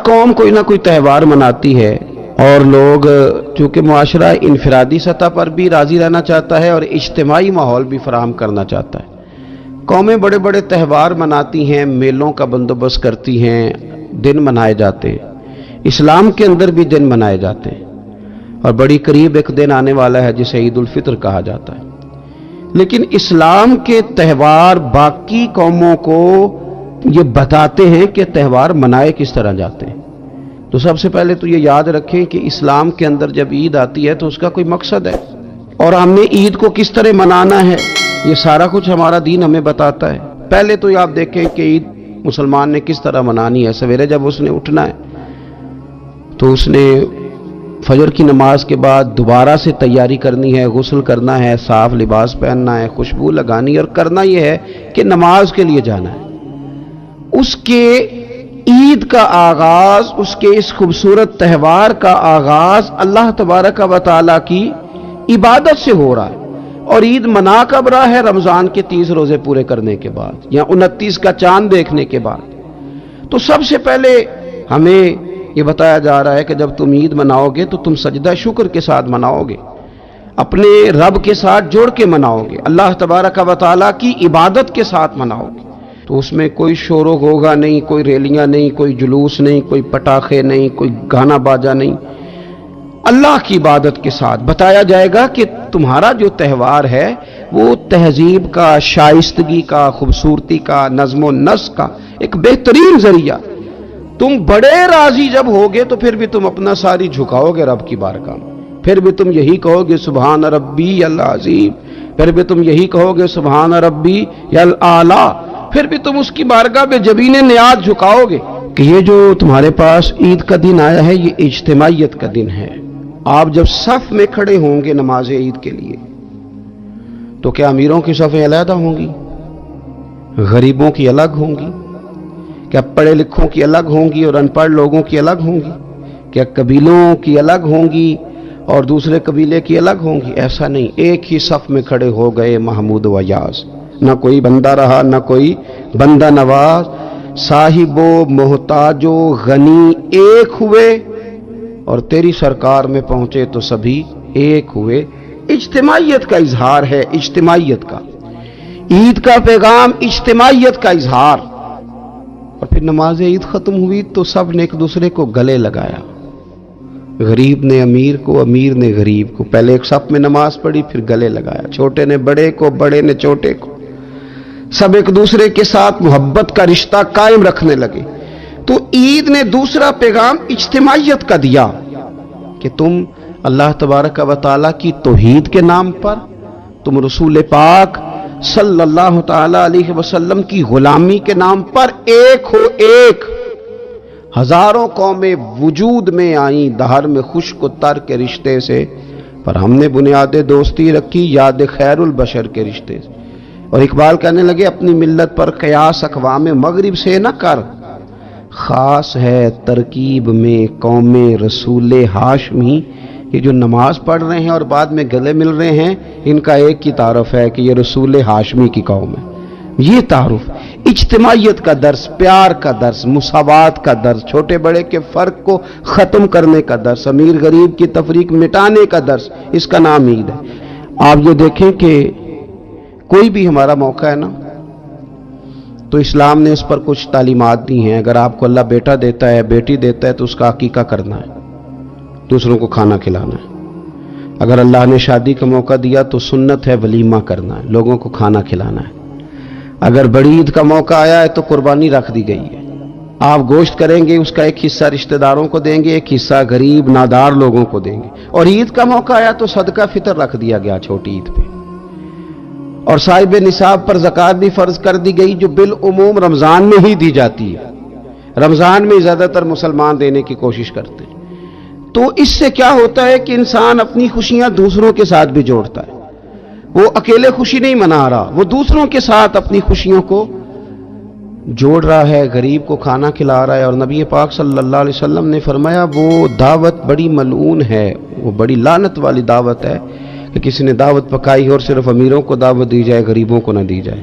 قوم کوئی نہ کوئی تہوار مناتی ہے، اور لوگ چونکہ معاشرہ انفرادی سطح پر بھی راضی رہنا چاہتا ہے اور اجتماعی ماحول بھی فراہم کرنا چاہتا ہے، قومیں بڑے بڑے تہوار مناتی ہیں، میلوں کا بندوبست کرتی ہیں، دن منائے جاتے ہیں۔ اسلام کے اندر بھی دن منائے جاتے ہیں، اور بڑی قریب ایک دن آنے والا ہے جسے عید الفطر کہا جاتا ہے۔ لیکن اسلام کے تہوار باقی قوموں کو یہ بتاتے ہیں کہ تہوار منائے کس طرح جاتے ہیں۔ تو سب سے پہلے تو یہ یاد رکھیں کہ اسلام کے اندر جب عید آتی ہے تو اس کا کوئی مقصد ہے، اور ہم نے عید کو کس طرح منانا ہے یہ سارا کچھ ہمارا دین ہمیں بتاتا ہے۔ پہلے تو آپ دیکھیں کہ عید مسلمان نے کس طرح منانی ہے۔ سویرے جب اس نے اٹھنا ہے تو اس نے فجر کی نماز کے بعد دوبارہ سے تیاری کرنی ہے، غسل کرنا ہے، صاف لباس پہننا ہے، خوشبو لگانی ہے، اور کرنا یہ ہے کہ نماز کے لیے جانا ہے۔ اس کے عید کا آغاز، اس کے اس خوبصورت تہوار کا آغاز اللہ تبارک و تعالیٰ کی عبادت سے ہو رہا ہے، اور عید منا کب رہا ہے؟ رمضان کے 30 روزے پورے کرنے کے بعد یا 29 کا چاند دیکھنے کے بعد۔ تو سب سے پہلے ہمیں یہ بتایا جا رہا ہے کہ جب تم عید مناؤ گے تو تم سجدہ شکر کے ساتھ مناؤ گے، اپنے رب کے ساتھ جوڑ کے مناؤ گے، اللہ تبارک و تعالیٰ کی عبادت کے ساتھ مناؤ گے۔ تو اس میں کوئی شور و غوغا نہیں، کوئی ریلیاں نہیں، کوئی جلوس نہیں، کوئی پٹاخے نہیں، کوئی گانا باجا نہیں، اللہ کی عبادت کے ساتھ بتایا جائے گا کہ تمہارا جو تہوار ہے وہ تہذیب کا، شائستگی کا، خوبصورتی کا، نظم و نسق کا ایک بہترین ذریعہ۔ تم بڑے راضی جب ہوگے تو پھر بھی تم اپنا ساری جھکاؤ گے رب کی بارگاہ میں، پھر بھی تم یہی کہو گے سبحان ربی العظیم، پھر بھی تم یہی کہو گے سبحان ربی الاعلی، پھر بھی تم اس کی بارگاہ میں جبین نیاز جھکاؤ گے کہ یہ جو تمہارے پاس عید کا دن آیا ہے یہ اجتماعیت کا دن ہے۔ آپ جب صف میں کھڑے ہوں گے نماز عید کے لیے تو کیا امیروں کی صفیں علیحدہ ہوں گی؟ غریبوں کی الگ ہوں گی؟ کیا پڑھے لکھوں کی الگ ہوں گی اور ان پڑھ لوگوں کی الگ ہوں گی؟ کیا قبیلوں کی الگ ہوں گی اور دوسرے قبیلے کی الگ ہوں گی؟ ایسا نہیں، ایک ہی صف میں کھڑے ہو گئے محمود و یاز، نہ کوئی بندہ رہا نہ کوئی بندہ نواز، صاحب و محتاج و غنی ایک ہوئے، اور تیری سرکار میں پہنچے تو سبھی ایک ہوئے۔ اجتماعیت کا اظہار ہے، اجتماعیت کا، عید کا پیغام اجتماعیت کا اظہار۔ اور پھر نماز عید ختم ہوئی تو سب نے ایک دوسرے کو گلے لگایا، غریب نے امیر کو، امیر نے غریب کو، پہلے ایک صف میں نماز پڑھی پھر گلے لگایا، چھوٹے نے بڑے کو، بڑے نے چھوٹے کو، سب ایک دوسرے کے ساتھ محبت کا رشتہ قائم رکھنے لگے۔ تو عید نے دوسرا پیغام اجتماعیت کا دیا کہ تم اللہ تبارک و تعالیٰ کی توحید کے نام پر، تم رسول پاک صلی اللہ تعالی علیہ وسلم کی غلامی کے نام پر ایک ہو، ایک۔ ہزاروں قومیں وجود میں آئیں دہر میں خشک و تر کے رشتے سے، پر ہم نے بنیاد دوستی رکھی یاد خیر البشر کے رشتے سے۔ اور اقبال کہنے لگے اپنی ملت پر قیاس اقوام مغرب سے نہ کر، خاص ہے ترکیب میں قوم رسول ہاشمی۔ یہ جو نماز پڑھ رہے ہیں اور بعد میں گلے مل رہے ہیں، ان کا ایک ہی تعارف ہے کہ یہ رسول ہاشمی کی قوم ہے۔ یہ تعارف اجتماعیت کا درس، پیار کا درس، مساوات کا درس، چھوٹے بڑے کے فرق کو ختم کرنے کا درس، امیر غریب کی تفریق مٹانے کا درس، اس کا نام عید ہے۔ آپ یہ دیکھیں کہ کوئی بھی ہمارا موقع ہے نا تو اسلام نے اس پر کچھ تعلیمات دی ہیں۔ اگر آپ کو اللہ بیٹا دیتا ہے، بیٹی دیتا ہے تو اس کا عقیقہ کرنا ہے، دوسروں کو کھانا کھلانا ہے۔ اگر اللہ نے شادی کا موقع دیا تو سنت ہے ولیمہ کرنا ہے، لوگوں کو کھانا کھلانا ہے۔ اگر بڑی عید کا موقع آیا ہے تو قربانی رکھ دی گئی ہے، آپ گوشت کریں گے، اس کا ایک حصہ رشتہ داروں کو دیں گے، ایک حصہ غریب نادار لوگوں کو دیں گے۔ اور عید کا موقع آیا تو صدقہ فطر رکھ دیا گیا چھوٹی عید پہ، اور صاحب نصاب پر زکوٰۃ بھی فرض کر دی گئی جو بالعموم رمضان میں ہی دی جاتی ہے۔ رمضان میں زیادہ تر مسلمان دینے کی کوشش کرتے ہیں۔ تو اس سے کیا ہوتا ہے کہ انسان اپنی خوشیاں دوسروں کے ساتھ بھی جوڑتا ہے، وہ اکیلے خوشی نہیں منا رہا، وہ دوسروں کے ساتھ اپنی خوشیوں کو جوڑ رہا ہے، غریب کو کھانا کھلا رہا ہے۔ اور نبی پاک صلی اللہ علیہ وسلم نے فرمایا وہ دعوت بڑی ملعون ہے، وہ بڑی لعنت والی دعوت ہے کہ کسی نے دعوت پکائی اور صرف امیروں کو دعوت دی جائے، غریبوں کو نہ دی جائے۔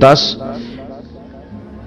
10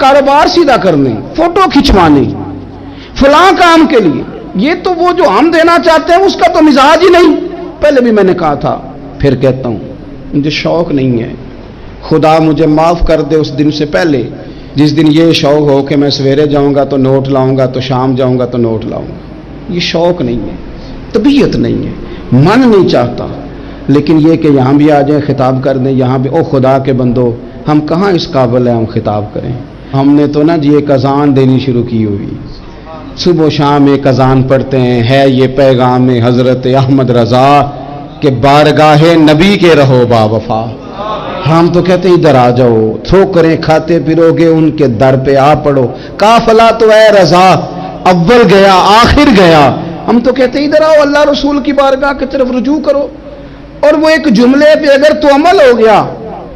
کاروبار سیدھا کرنے، فوٹو کھنچوانے، فلاں کام کے لیے. یہ تو وہ جو ہم دینا چاہتے ہیں اس کا تو مزاج ہی نہیں. پہلے بھی میں نے کہا تھا، پھر کہتا ہوں، مجھے شوق نہیں ہے. خدا مجھے معاف کر دے اس دن سے پہلے جس دن یہ شوق ہو کہ میں سویرے جاؤں گا تو نوٹ لاؤں گا، تو شام جاؤں گا تو نوٹ لاؤں گا. یہ شوق نہیں ہے، طبیعت نہیں ہے، من نہیں چاہتا. لیکن یہ کہ یہاں بھی آ جائیں خطاب کر دیں، یہاں بھی او خدا کے بندو، ہم کہاں اس قابل ہیں ہم خطاب کریں. ہم نے تو نا جی ایک اذان دینی شروع کی ہوئی، صبح و شام ایک اذان پڑھتے ہیں. ہے یہ پیغام حضرت احمد رضا کہ بارگاہ نبی کے رہو با وفا. ہم تو کہتے ہیں ادھر آ جاؤ، ٹھوکریں کھاتے پھرو گے ان کے در پہ آ پڑو. قافلہ تو اے رضا اول گیا آخر گیا. ہم تو کہتے ہیں ادھر آؤ، اللہ رسول کی بارگاہ کی طرف رجوع کرو. اور وہ ایک جملے پہ اگر تو عمل ہو گیا،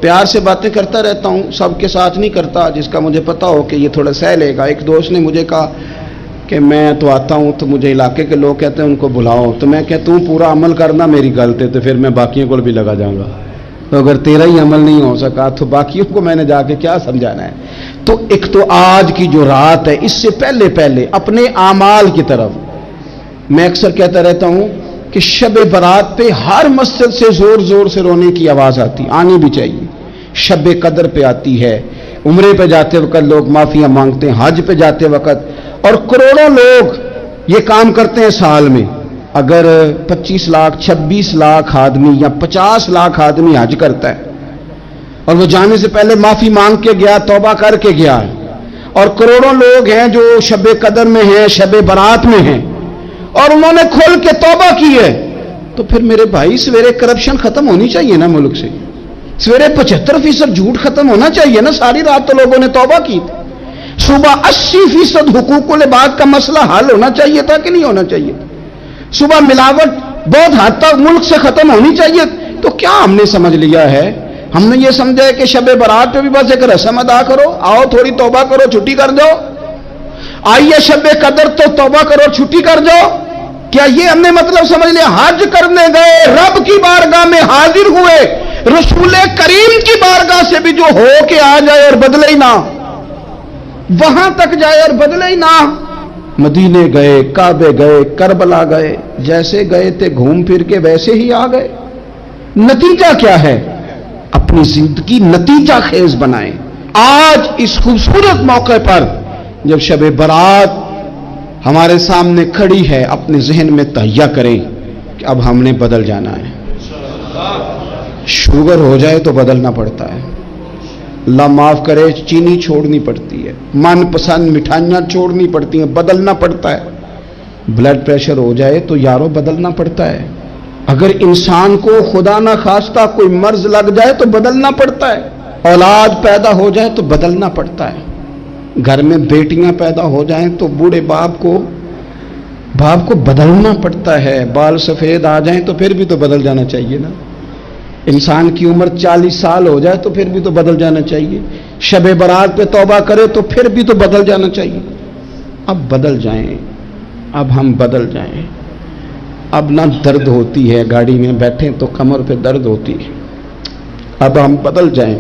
پیار سے باتیں کرتا رہتا ہوں، سب کے ساتھ نہیں کرتا، جس کا مجھے پتا ہو کہ یہ تھوڑا سہ لے گا. ایک دوست نے مجھے کہا کہ میں تو آتا ہوں تو مجھے علاقے کے لوگ کہتے ہیں ان کو بلاؤ، تو میں کہتا ہوں پورا عمل کرنا میری غلط ہے، تو پھر میں باقیوں کو بھی لگا جاؤں گا. تو اگر تیرا ہی عمل نہیں ہو سکا تو باقیوں کو میں نے جا کے کیا سمجھانا ہے. تو ایک تو آج کی جو رات ہے، اس سے پہلے اپنے اعمال کی طرف میں اکثر کہتا رہتا ہوں کہ شب برات پہ ہر مسجد سے زور زور سے رونے کی آواز آنی بھی چاہیے. شب قدر پہ آتی ہے، عمرے پہ جاتے وقت لوگ معافیاں مانگتے ہیں، حج پہ جاتے وقت، اور کروڑوں لوگ یہ کام کرتے ہیں سال میں. اگر 25 لاکھ 26 لاکھ آدمی یا 50 لاکھ آدمی حج کرتا ہے اور وہ جانے سے پہلے معافی مانگ کے گیا، توبہ کر کے گیا ہے، اور کروڑوں لوگ ہیں جو شب قدر میں ہیں، شب برات میں ہیں، اور انہوں نے کھل کے توبہ کی ہے، تو پھر میرے بھائی سویرے کرپشن ختم ہونی چاہیے نا ملک سے. سویرے 75% جھوٹ ختم ہونا چاہیے نا. ساری رات تو لوگوں نے توبہ کی تھی. صبح 80% حقوق العباد کا مسئلہ حل ہونا چاہیے تھا کہ نہیں ہونا چاہیے تھا. صبح ملاوٹ بہت حد تک ملک سے ختم ہونی چاہیے. تو کیا ہم نے سمجھ لیا ہے؟ ہم نے یہ سمجھا ہے کہ شب برات پہ بھی بس ایک رسم ادا کرو، آؤ تھوڑی توبہ کرو چھٹی کر جاؤ. آئیے شب قدر تو توبہ کرو چھٹی کر جاؤ. کیا یہ ہم نے مطلب سمجھ لیا؟ حج کرنے گئے، رب کی بارگاہ میں حاضر ہوئے، رسول کریم کی بارگاہ سے بھی جو ہو کے آ جائے اور بدلے ہی نہ، وہاں تک جائے اور بدلے ہی نہ. مدینے گئے، کعبے گئے، کربلا گئے، جیسے گئے تھے گھوم پھر کے ویسے ہی آ گئے. نتیجہ کیا ہے؟ اپنی زندگی نتیجہ خیز بنائیں. آج اس خوبصورت موقع پر جب شب برات ہمارے سامنے کھڑی ہے، اپنے ذہن میں تہیہ کریں کہ اب ہم نے بدل جانا ہے. شوگر ہو جائے تو بدلنا پڑتا ہے، اللہ معاف کرے، چینی چھوڑنی پڑتی ہے، من پسند مٹھائیاں چھوڑنی پڑتی ہیں، بدلنا پڑتا ہے. بلڈ پریشر ہو جائے تو یارو بدلنا پڑتا ہے. اگر انسان کو خدا نہ خواستہ کوئی مرض لگ جائے تو بدلنا پڑتا ہے. اولاد پیدا ہو جائے تو بدلنا پڑتا ہے. گھر میں بیٹیاں پیدا ہو جائیں تو بوڑھے باپ کو بدلنا پڑتا ہے. بال سفید آ جائیں تو پھر بھی تو بدل جانا چاہیے نا. انسان کی عمر 40 سال ہو جائے تو پھر بھی تو بدل جانا چاہیے. شب برات پہ توبہ کرے تو پھر بھی تو بدل جانا چاہیے. اب بدل جائیں، اب ہم بدل جائیں. اب نہ درد ہوتی ہے، گاڑی میں بیٹھیں تو کمر پہ درد ہوتی ہے. اب ہم بدل جائیں.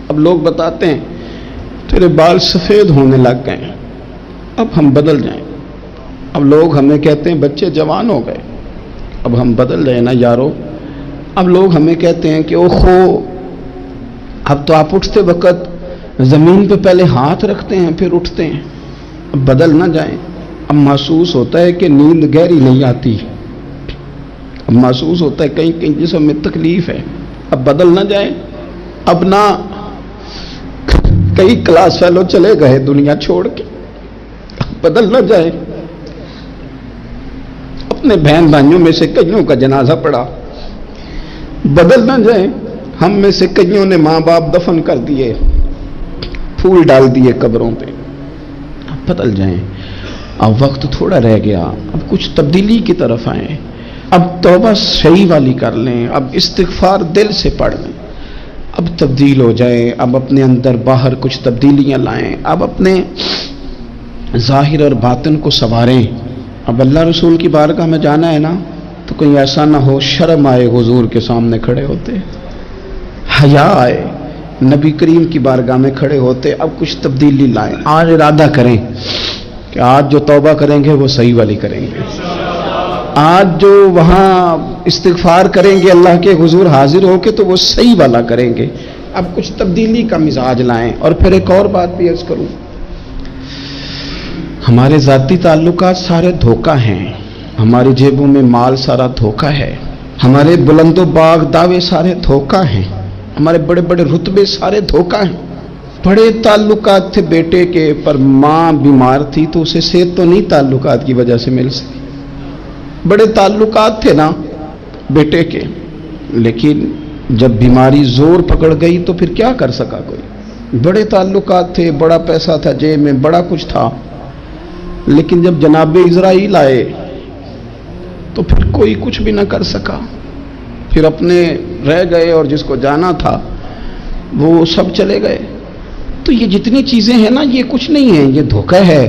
اب لوگ بتاتے ہیں تیرے بال سفید ہونے لگ گئے. اب ہم بدل جائیں. اب لوگ ہمیں کہتے ہیں بچے جوان ہو گئے. اب ہم بدل جائیں نا یارو. اب لوگ ہمیں کہتے ہیں کہ اوہو، اب تو آپ اٹھتے وقت زمین پہ پہلے ہاتھ رکھتے ہیں پھر اٹھتے ہیں. اب بدل نہ جائیں. اب محسوس ہوتا ہے کہ نیند گہری نہیں آتی. اب محسوس ہوتا ہے کہیں کہیں جسم میں تکلیف ہے. اب بدل نہ جائیں. اب نہ کئی کلاس فیلو چلے گئے دنیا چھوڑ کے. اب بدل نہ جائیں. اپنے بہن بھائیوں میں سے کئیوں کا جنازہ پڑا. بدل نہ جائیں. ہم میں سے کئیوں نے ماں باپ دفن کر دیے، پھول ڈال دیے قبروں پہ. اب بدل جائیں. اب وقت تھوڑا رہ گیا، اب کچھ تبدیلی کی طرف آئیں. اب توبہ صحیح والی کر لیں. اب استغفار دل سے پڑھ لیں. اب تبدیل ہو جائیں. اب اپنے اندر باہر کچھ تبدیلیاں لائیں. اب اپنے ظاہر اور باطن کو سنواریں. اب اللہ رسول کی بارگاہ میں جانا ہے نا تو کہیں ایسا نہ ہو شرم آئے حضور کے سامنے کھڑے ہوتے، حیا آئے نبی کریم کی بارگاہ میں کھڑے ہوتے اب کچھ تبدیلی لائیں، آج ارادہ کریں کہ آج جو توبہ کریں گے وہ صحیح والی کریں گے، آج جو وہاں استغفار کریں گے اللہ کے حضور حاضر ہو کے تو وہ صحیح والا کریں گے، اب کچھ تبدیلی کا مزاج لائیں۔ اور پھر ایک اور بات بھی عرض کروں، ہمارے ذاتی تعلقات سارے دھوکہ ہیں، ہماری جیبوں میں مال سارا دھوکہ ہے، ہمارے بلند و باغ دعوے سارے دھوکہ ہیں، ہمارے بڑے بڑے رتبے سارے دھوکہ ہیں۔ بڑے تعلقات تھے بیٹے کے، پر ماں بیمار تھی تو اسے صحت تو نہیں تعلقات کی وجہ سے مل سکی، بڑے تعلقات تھے نا بیٹے کے، لیکن جب بیماری زور پکڑ گئی تو پھر کیا کر سکا کوئی؟ بڑے تعلقات تھے، بڑا پیسہ تھا جیب میں، بڑا کچھ تھا، لیکن جب جناب اسرائیل آئے تو پھر کوئی کچھ بھی نہ کر سکا، پھر اپنے رہ گئے اور جس کو جانا تھا وہ سب چلے گئے۔ تو یہ جتنی چیزیں ہیں نا یہ کچھ نہیں ہے، یہ دھوکہ ہے۔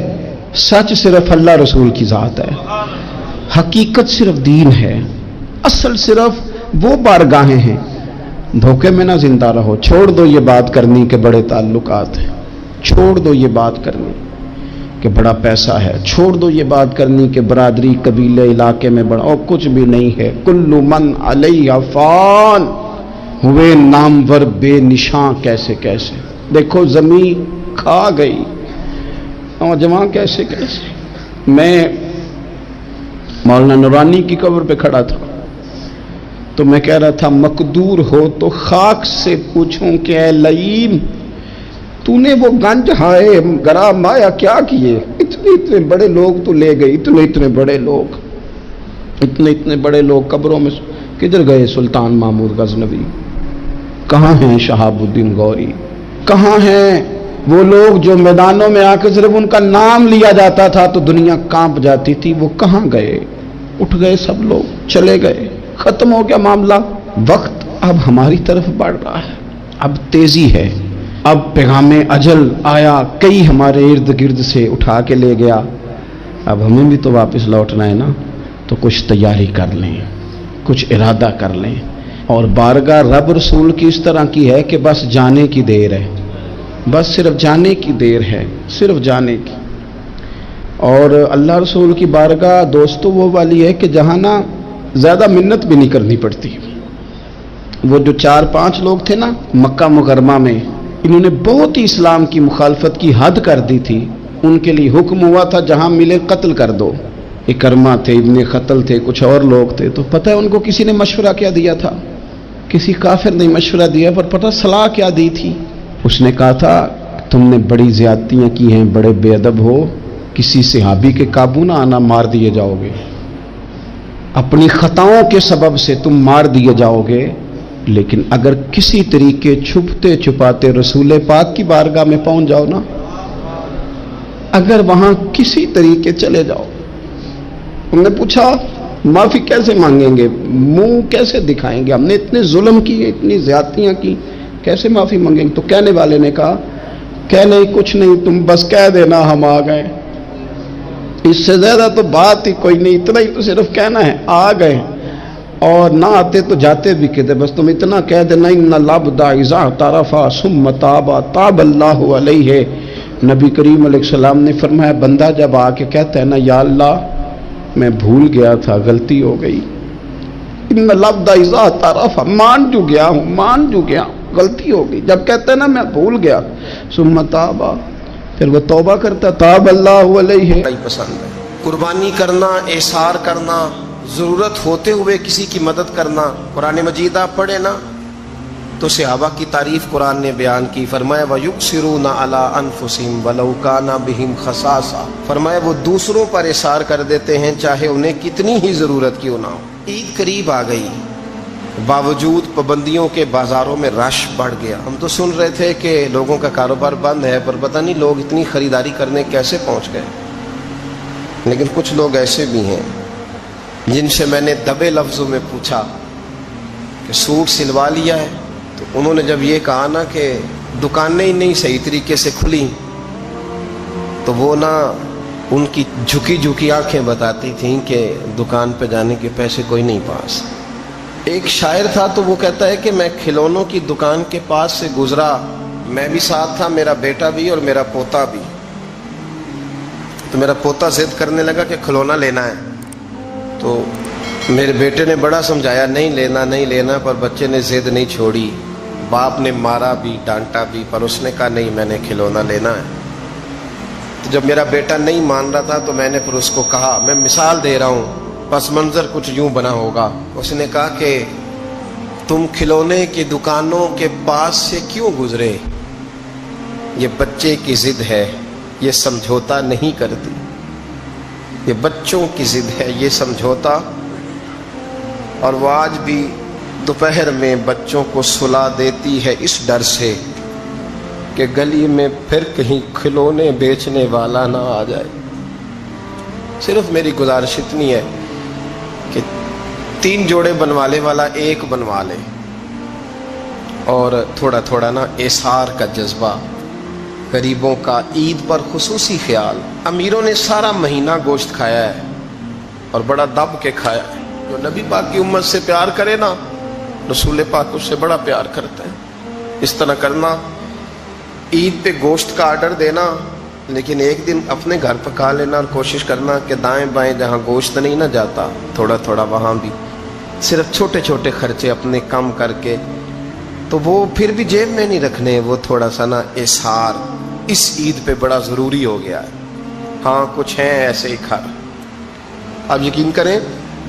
سچ صرف اللہ رسول کی ذات ہے، حقیقت صرف دین ہے، اصل صرف وہ بارگاہیں ہیں۔ دھوکے میں نہ زندہ رہو، چھوڑ دو یہ بات کرنی کہ بڑے تعلقات ہیں، چھوڑ دو یہ بات کرنی کہ بڑا پیسہ ہے، چھوڑ دو یہ بات کرنی کہ برادری قبیلے علاقے میں بڑا، اور کچھ بھی نہیں ہے۔ کل من علیہ فان، ہوئے نامور بے نشاں کیسے کیسے، دیکھو زمین کھا گئی نوجوان کیسے کیسے۔ میں مولانا نورانی کی قبر پہ کھڑا تھا تو میں کہہ رہا تھا مقدور ہو تو خاک سے پوچھوں کہ اے لئیم تو نے وہ گنج ہائے گرا مایا کیا کیے، اتنے بڑے لوگ تو لے گئی، اتنے بڑے لوگ، اتنے بڑے لوگ قبروں میں کدھر گئے؟ سلطان محمود غزنوی کہاں ہیں؟ شہاب الدین غوری کہاں ہیں؟ وہ لوگ جو میدانوں میں آ کے صرف ان کا نام لیا جاتا تھا تو دنیا کانپ جاتی تھی، وہ کہاں گئے؟ اٹھ گئے سب لوگ، چلے گئے، ختم ہو گیا معاملہ۔ وقت اب ہماری طرف بڑھ رہا ہے، اب تیزی ہے، اب پیغام اجل آیا، کئی ہمارے ارد گرد سے اٹھا کے لے گیا، اب ہمیں بھی تو واپس لوٹنا ہے نا، تو کچھ تیاری کر لیں، کچھ ارادہ کر لیں۔ اور بارگاہ رب رسول کی اس طرح کی ہے کہ بس جانے کی دیر ہے، بس صرف جانے کی دیر ہے، صرف جانے کی۔ اور اللہ رسول کی بارگاہ دوستو وہ والی ہے کہ جہاں نا زیادہ منت بھی نہیں کرنی پڑتی۔ وہ جو 4-5 لوگ تھے نا مکہ مکرمہ میں، انہوں نے بہت ہی اسلام کی مخالفت کی حد کر دی تھی، ان کے لیے حکم ہوا تھا جہاں ملے قتل کر دو۔ اکرمہ تھے، ابن خطل تھے، کچھ اور لوگ تھے، تو پتہ ہے ان کو کسی نے مشورہ کیا دیا تھا؟ کسی کافر نے مشورہ دیا، پر پتہ صلاح کیا دی تھی؟ اس نے کہا تھا تم نے بڑی زیادتیاں کی ہیں، بڑے بے ادب ہو، کسی صحابی کے قابو نہ آنا، مار دیے جاؤ گے، اپنی خطاؤں کے سبب سے تم مار دیے جاؤ گے، لیکن اگر کسی طریقے چھپتے چھپاتے رسول پاک کی بارگاہ میں پہنچ جاؤ نا، اگر وہاں کسی طریقے چلے جاؤ۔ ہم نے پوچھا معافی کیسے مانگیں گے، منہ کیسے دکھائیں گے، ہم نے اتنے ظلم کیے، اتنی زیادتیاں کی، کیسے معافی مانگیں گے؟ تو کہنے والے نے کہا کہ نہیں کچھ نہیں، تم بس کہہ دینا ہم آ گئے، اس سے زیادہ تو بات ہی کوئی نہیں، اتنا ہی تو صرف کہنا ہے آ گئے، اور نہ آتے تو جاتے بھی کہتے، بس تم اتنا کہہ دینا ان العبد اذا اعترف ثم تاب تاب اللہ علیہ۔ نبی کریم علیہ السلام نے فرمایا بندہ جب آ کے کہتا ہے نا یا اللہ میں بھول گیا تھا، غلطی ہو گئی، ان العبد اذا اعترف، مان جو گیا ہوں، مان جو گیا، غلطی ہو گئی، جب کہتا ہے نا میں بھول گیا، ثم تاب، پھر وہ توبہ کرتا، تاب اللہ علیہ۔ پسند ہے قربانی کرنا، احسار کرنا، ضرورت ہوتے ہوئے کسی کی مدد کرنا۔ قرآن مجید آپ پڑھے نا تو صحابہ کی تعریف قرآن نے بیان کی، فرمایا وَيُؤْثِرُونَ عَلَىٰ أَنفُسِهِمْ وَلَوْ كَانَ بِهِمْ خَصَاصَةٌ، فرمایا وہ دوسروں پر احسار کر دیتے ہیں چاہے انہیں کتنی ہی ضرورت کیوں نہ ہو۔ عید قریب آ گئی، باوجود پابندیوں کے بازاروں میں رش بڑھ گیا۔ ہم تو سن رہے تھے کہ لوگوں کا کاروبار بند ہے، پر پتہ نہیں لوگ اتنی خریداری کرنے کیسے پہنچ گئے۔ لیکن کچھ لوگ ایسے بھی ہیں جن سے میں نے دبے لفظوں میں پوچھا کہ سوٹ سلوا لیا ہے، تو انہوں نے جب یہ کہا نا کہ دکانیں ہی نہیں صحیح طریقے سے کھلی، تو وہ نا ان کی جھکی جھکی آنکھیں بتاتی تھیں کہ دکان پہ جانے کے پیسے کوئی نہیں پاس۔ ایک شاعر تھا تو وہ کہتا ہے کہ میں کھلونوں کی دکان کے پاس سے گزرا، میں بھی ساتھ تھا، میرا بیٹا بھی اور میرا پوتا بھی۔ تو میرا پوتا ضد کرنے لگا کہ کھلونا لینا ہے، تو میرے بیٹے نے بڑا سمجھایا نہیں لینا نہیں لینا، پر بچے نے ضد نہیں چھوڑی، باپ نے مارا بھی ڈانٹا بھی، پر اس نے کہا نہیں میں نے کھلونا لینا ہے۔ تو جب میرا بیٹا نہیں مان رہا تھا تو میں نے پھر اس کو کہا، میں مثال دے رہا ہوں، پس منظر کچھ یوں بنا ہوگا۔ اس نے کہا کہ تم کھلونے کی دکانوں کے پاس سے کیوں گزرے؟ یہ بچے کی ضد ہے، یہ سمجھوتا نہیں کرتی، یہ بچوں کی ضد ہے، یہ سمجھوتا۔ اور وہ آج بھی دوپہر میں بچوں کو سلا دیتی ہے اس ڈر سے کہ گلی میں پھر کہیں کھلونے بیچنے والا نہ آ جائے۔ صرف میری گزارش اتنی ہے کہ 3 جوڑے بنوانے والا 1 بنوا لے، اور تھوڑا تھوڑا نا ایثار کا جذبہ، غریبوں کا عید پر خصوصی خیال۔ امیروں نے سارا مہینہ گوشت کھایا ہے اور بڑا دب کے کھایا ہے۔ جو نبی پاک کی امت سے پیار کرے نا، رسول پاک اس سے بڑا پیار کرتا ہے۔ اس طرح کرنا، عید پہ گوشت کا آرڈر دینا، لیکن ایک دن اپنے گھر پکا لینا، اور کوشش کرنا کہ دائیں بائیں جہاں گوشت نہیں نہ جاتا تھوڑا تھوڑا وہاں بھی صرف چھوٹے چھوٹے خرچے اپنے کم کر کے، تو وہ پھر بھی جیب میں نہیں رکھنے، وہ تھوڑا سا نا اظہار اس عید پہ بڑا ضروری ہو گیا ہے۔ ہاں کچھ ہیں ایسے ہی گھر، آپ یقین کریں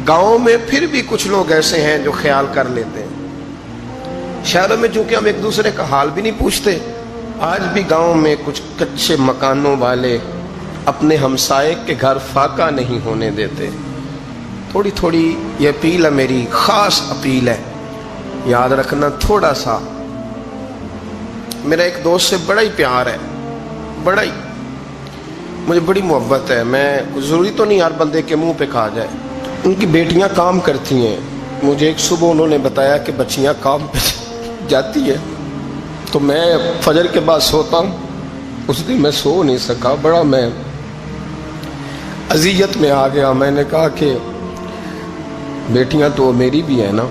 گاؤں میں پھر بھی کچھ لوگ ایسے ہیں جو خیال کر لیتے ہیں۔ شہروں میں چونکہ ہم ایک دوسرے کا حال بھی نہیں پوچھتے، آج بھی گاؤں میں کچھ کچے مکانوں والے اپنے ہمسائے کے گھر فاقہ نہیں ہونے دیتے۔ تھوڑی تھوڑی یہ اپیل ہے، میری خاص اپیل ہے، یاد رکھنا تھوڑا سا۔ میرا ایک دوست سے بڑا ہی پیار ہے، بڑا ہی، مجھے بڑی محبت ہے، میں ضروری تو نہیں ہر بندے کے منہ پہ کہا جائے۔ ان کی بیٹیاں کام کرتی ہیں، مجھے ایک صبح انہوں نے بتایا کہ بچیاں کام پہ جاتی ہے، تو میں فجر کے بعد سوتا ہوں، اس دن میں سو نہیں سکا، بڑا میں اذیت میں آ گیا۔ میں نے کہا کہ بیٹیاں تو میری بھی ہیں نا،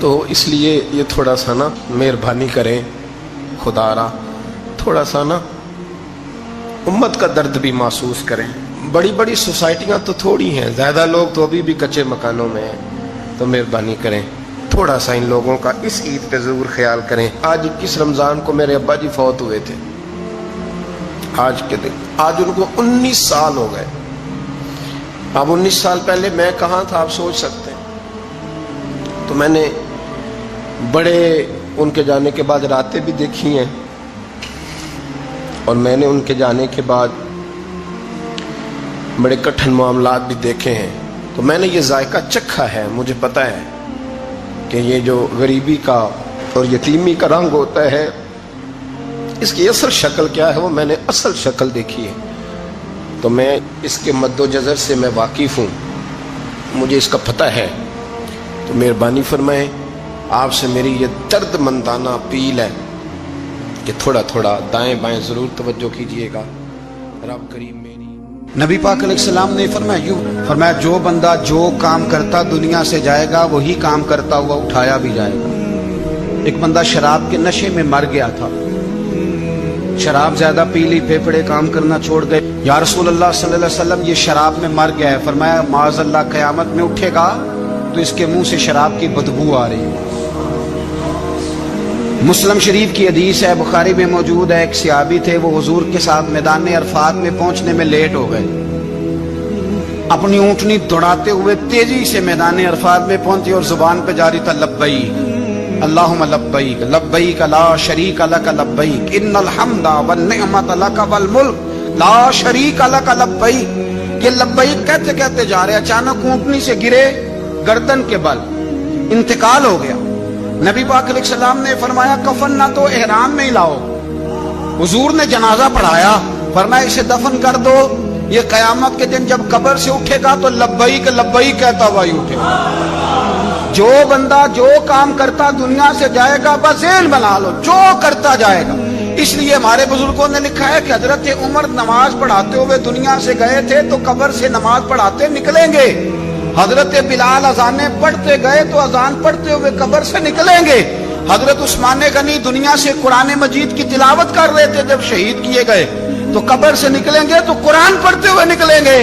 تو اس لیے یہ تھوڑا سا نا مہربانی کریں، خدا را تھوڑا سا نا امت کا درد بھی محسوس کریں۔ بڑی بڑی سوسائٹیاں تو تھوڑی ہیں، زیادہ لوگ تو ابھی بھی کچے مکانوں میں ہیں، تو مہربانی کریں تھوڑا سا ان لوگوں کا اس عید پہ ضرور خیال کریں۔ آج 21 رمضان کو میرے ابا جی فوت ہوئے تھے، آج کے دن، آج ان کو 19 سال ہو گئے۔ اب 19 سال پہلے میں کہاں تھا آپ سوچ سکتے ہیں۔ تو میں نے بڑے ان کے جانے کے بعد راتیں بھی دیکھی ہیں، اور میں نے ان کے جانے کے بعد بڑے کٹھن معاملات بھی دیکھے ہیں، تو میں نے یہ ذائقہ چکھا ہے، مجھے پتہ ہے کہ یہ جو غریبی کا اور یتیمی کا رنگ ہوتا ہے، اس کی اصل شکل کیا ہے، وہ میں نے اصل شکل دیکھی ہے، تو میں اس کے مد و جزر سے میں واقف ہوں، مجھے اس کا پتہ ہے۔ تو مہربانی فرمائیں، آپ سے میری یہ درد مندانہ اپیل ہے کہ تھوڑا تھوڑا دائیں بائیں ضرور توجہ کیجئے گا۔ رب کریم میری نبی پاک علیہ السلام نے فرمایا جو بندہ جو کام کرتا دنیا سے جائے گا وہی کام کرتا ہوا اٹھایا بھی جائے گا۔ ایک بندہ شراب کے نشے میں مر گیا تھا، شراب زیادہ پی لی، پھیپھڑے کام کرنا چھوڑ گئے۔ یا رسول اللہ صلی اللہ علیہ وسلم یہ شراب میں مر گیا ہے، فرمایا معاذ اللہ قیامت میں اٹھے گا تو اس کے منہ سے شراب کی بدبو آ رہی ہے۔ مسلم شریف کی حدیث ہے، بخاری میں موجود ہے، ایک صحابی تھے، وہ حضور کے ساتھ میدان عرفات میں پہنچنے میں لیٹ ہو گئے، اپنی اونٹنی دوڑاتے ہوئے تیزی سے میدان عرفات میں پہنچے اور زبان پہ جاری تھا لبیک اللہم لبیک لبیک لا شریک لک لبیک ان الحمد والنعمت لک والملک لا شریک لک لبیک۔ یہ لبیک کہتے کہتے جا رہے، اچانک اونٹنی سے گرے، گردن کے بل انتقال ہو گیا۔ نبی پاک علیہ السلام نے فرمایا کفن نہ تو احرام میں ہی لاؤ، حضور نے جنازہ پڑھایا، فرمایا اسے دفن کر دو، یہ قیامت کے دن جب قبر سے اٹھے گا تو لبیک لبیک کہتا ہوا ہی اٹھے گا۔ جو بندہ جو کام کرتا دنیا سے جائے گا، بس ذہن بنا لو جو کرتا جائے گا۔ اس لیے ہمارے بزرگوں نے لکھا ہے کہ حضرت عمر نماز پڑھاتے ہوئے دنیا سے گئے تھے تو قبر سے نماز پڑھاتے نکلیں گے، حضرت بلال اذانیں پڑھتے گئے تو اذان پڑھتے ہوئے قبر سے نکلیں گے. حضرت عثمان غنی دنیا سے قرآن مجید کی تلاوت کر رہے تھے جب شہید کیے گئے, تو قبر سے نکلیں گے تو قرآن پڑھتے ہوئے نکلیں گے.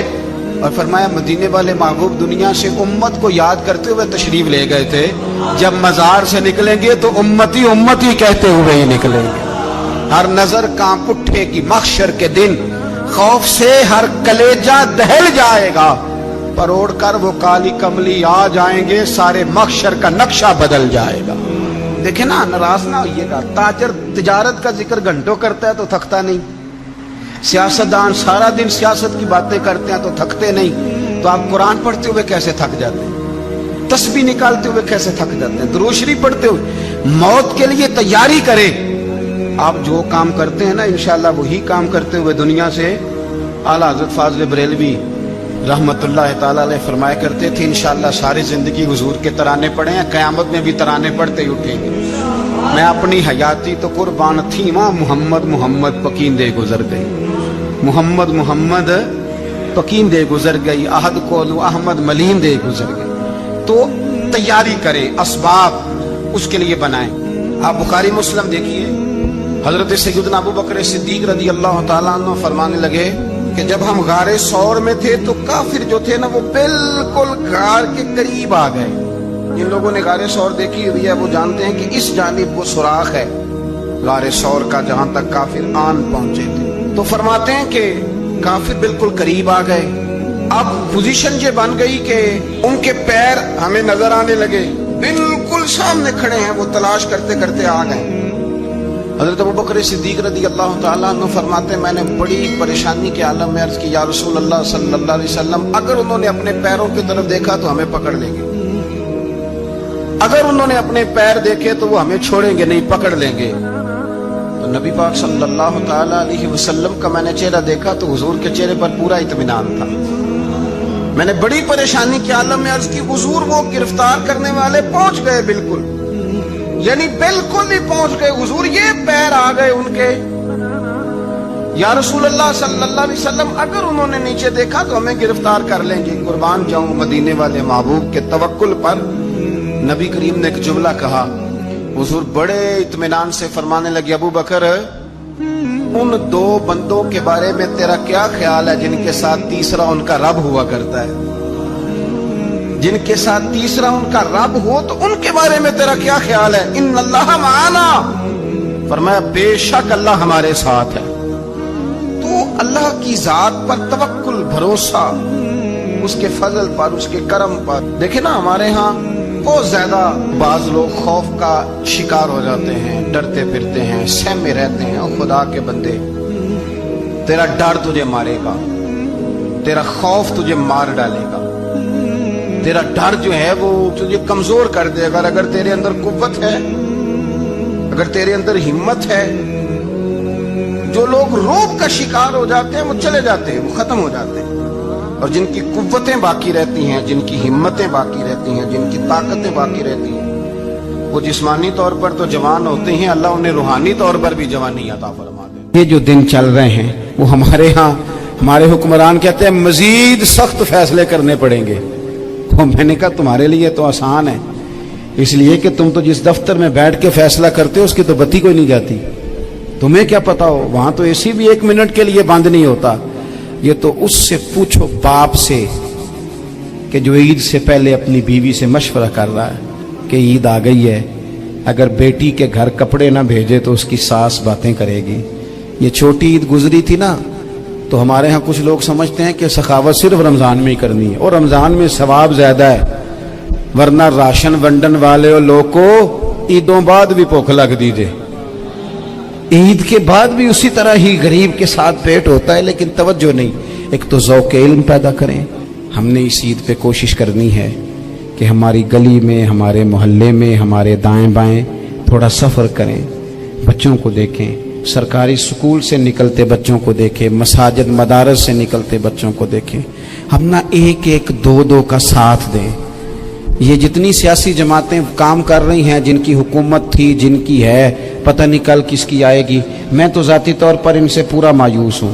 اور فرمایا مدینے والے محبوب دنیا سے امت کو یاد کرتے ہوئے تشریف لے گئے تھے, جب مزار سے نکلیں گے تو امتی امتی کہتے ہوئے ہی نکلیں گے. ہر نظر کانپ اٹھے گی محشر کے دن, خوف سے ہر کلیجہ دہل جائے گا, پر اوڑھ کر وہ کالی کملی آ جائیں گے, سارے محشر کا نقشہ بدل جائے گا. دیکھیں نا, ناراض نہ ہوئیے گا. تاجر تجارت کا ذکر گھنٹوں کرتا ہے تو تھکتا نہیں, سیاستدان سارا دن سیاست کی باتیں کرتے ہیں تو تھکتے نہیں, تو آپ قرآن پڑھتے ہوئے کیسے تھک جاتے ہیں؟ تسبیح نکالتے ہوئے کیسے تھک جاتے ہیں؟ درود شریف پڑھتے ہوئے. موت کے لیے تیاری کریں. آپ جو کام کرتے ہیں نا انشاءاللہ وہی کام کرتے ہوئے دنیا سے. اعلیٰ حضرت فاضل بریلوی رحمت اللہ تعالیٰ علیہ فرمایا کرتے تھے, انشاءاللہ ساری زندگی حضور کے ترانے پڑھے ہیں, قیامت میں بھی ترانے پڑھتے ہی اٹھیں گے. میں اپنی حیاتی تو قربان تھی ماں, محمد محمد پکیندے گزر گئی, محمد محمد پکیندے گزر گئی, احد کولو احمد ملیندے گزر گئی. تو تیاری کریں, اسباب اس کے لیے بنائیں. آپ بخاری مسلم دیکھیے, حضرت سیدنا ابو بکر صدیق رضی اللہ تعالیٰ عنہ فرمانے لگے کہ جب ہم غار ثور میں تھے تو کافر جو تھے نا وہ بالکل غار کے قریب آ گئے. جن لوگوں نے غار ثور دیکھی ہوئی ہے وہ جانتے ہیں کہ اس جانب وہ سوراخ ہے غار ثور کا جہاں تک کافر آن پہنچے تھے. تو فرماتے ہیں کہ کافر بالکل قریب آ گئے. اب پوزیشن یہ بن گئی کہ ان کے پیر ہمیں نظر آنے لگے, بالکل سامنے کھڑے ہیں, وہ تلاش کرتے کرتے آ گئے. حضرت ابو بکر صدیق رضی اللہ تعالیٰ عنہ فرماتے ہیں میں نے بڑی پریشانی کے عالم میں عرض کی, یا رسول اللہ صلی اللہ علیہ وسلم, اگر انہوں نے اپنے پیروں کی طرف دیکھا تو ہمیں پکڑ لیں گے, اگر انہوں نے اپنے پیر دیکھے تو وہ ہمیں چھوڑیں گے نہیں, پکڑ لیں گے. تو نبی پاک صلی اللہ تعالیٰ علیہ وسلم کا میں نے چہرہ دیکھا تو حضور کے چہرے پر پورا اطمینان تھا. میں نے بڑی پریشانی کے عالم میں عرض کی, حضور وہ گرفتار کرنے والے پہنچ گئے, بالکل یعنی بالکل ہی پہنچ گئے حضور, یہ پیر آ گئے ان کے. یا رسول اللہ صلی اللہ علیہ وسلم, اگر انہوں نے نیچے دیکھا تو ہمیں گرفتار کر لیں گے. قربان جاؤں مدینے والے محبوب کے توکل پر. نبی کریم نے ایک جملہ کہا, حضور بڑے اطمینان سے فرمانے لگے, ابو بکر ان دو بندوں کے بارے میں تیرا کیا خیال ہے جن کے ساتھ تیسرا ان کا رب ہوا کرتا ہے؟ جن کے ساتھ تیسرا ان کا رب ہو تو ان کے بارے میں تیرا کیا خیال ہے؟ ان اللہ معانا, فرمایا بے شک اللہ ہمارے ساتھ ہے. تو اللہ کی ذات پر توکل, بھروسہ اس کے فضل پر, اس کے کرم پر. دیکھیں نا ہمارے ہاں بہت زیادہ بعض لوگ خوف کا شکار ہو جاتے ہیں, ڈرتے پھرتے ہیں, سہمے رہتے ہیں. او خدا کے بندے, تیرا ڈر تجھے مارے گا, تیرا خوف تجھے مار ڈالے گا, تیرا ڈر جو ہے وہ تجھے کمزور کر دے گا. اگر تیرے اندر قوت ہے, اگر تیرے اندر ہمت ہے. جو لوگ روب کا شکار ہو جاتے ہیں وہ چلے جاتے ہیں, وہ ختم ہو جاتے ہیں. اور جن کی قوتیں باقی رہتی ہیں, جن کی ہمتیں باقی رہتی ہیں, جن کی طاقتیں باقی رہتی ہیں, وہ جسمانی طور پر تو جوان ہوتے ہیں, اللہ انہیں روحانی طور پر بھی جوانی عطا فرما دے. یہ جو دن چل رہے ہیں وہ ہمارے ہاں ہمارے حکمران کہتے ہیں مزید سخت فیصلے کرنے پڑیں گے. میں نے کہا تمہارے لیے تو آسان ہے, اس لیے کہ تم تو جس دفتر میں بیٹھ کے فیصلہ کرتے ہو اس کی تو بتی کوئی نہیں جاتی. تمہیں کیا پتا ہو, وہاں تو اے سی بھی 1 منٹ کے لیے بند نہیں ہوتا. یہ تو اس سے پوچھو باپ سے کہ جو عید سے پہلے اپنی بیوی سے مشورہ کر رہا ہے کہ عید آ گئی ہے, اگر بیٹی کے گھر کپڑے نہ بھیجے تو اس کی ساس باتیں کرے گی. یہ چھوٹی عید گزری تھی نا, تو ہمارے ہاں کچھ لوگ سمجھتے ہیں کہ سخاوت صرف رمضان میں ہی کرنی ہے, اور رمضان میں ثواب زیادہ ہے, ورنہ راشن ونڈن والے اور لوگ کو عیدوں بعد بھی بھوک لگ دیجئے, عید کے بعد بھی اسی طرح ہی غریب کے ساتھ پیٹ ہوتا ہے, لیکن توجہ نہیں. ایک تو ذوق علم پیدا کریں. ہم نے اس عید پہ کوشش کرنی ہے کہ ہماری گلی میں, ہمارے محلے میں, ہمارے دائیں بائیں تھوڑا سفر کریں, بچوں کو دیکھیں, سرکاری سکول سے نکلتے بچوں کو دیکھیں, مساجد مدارس سے نکلتے بچوں کو دیکھیں. ہم نہ ایک ایک دو دو کا ساتھ دیں. یہ جتنی سیاسی جماعتیں کام کر رہی ہیں, جن کی حکومت تھی, جن کی ہے, پتہ نہیں کل کس کی آئے گی. میں تو ذاتی طور پر ان سے پورا مایوس ہوں.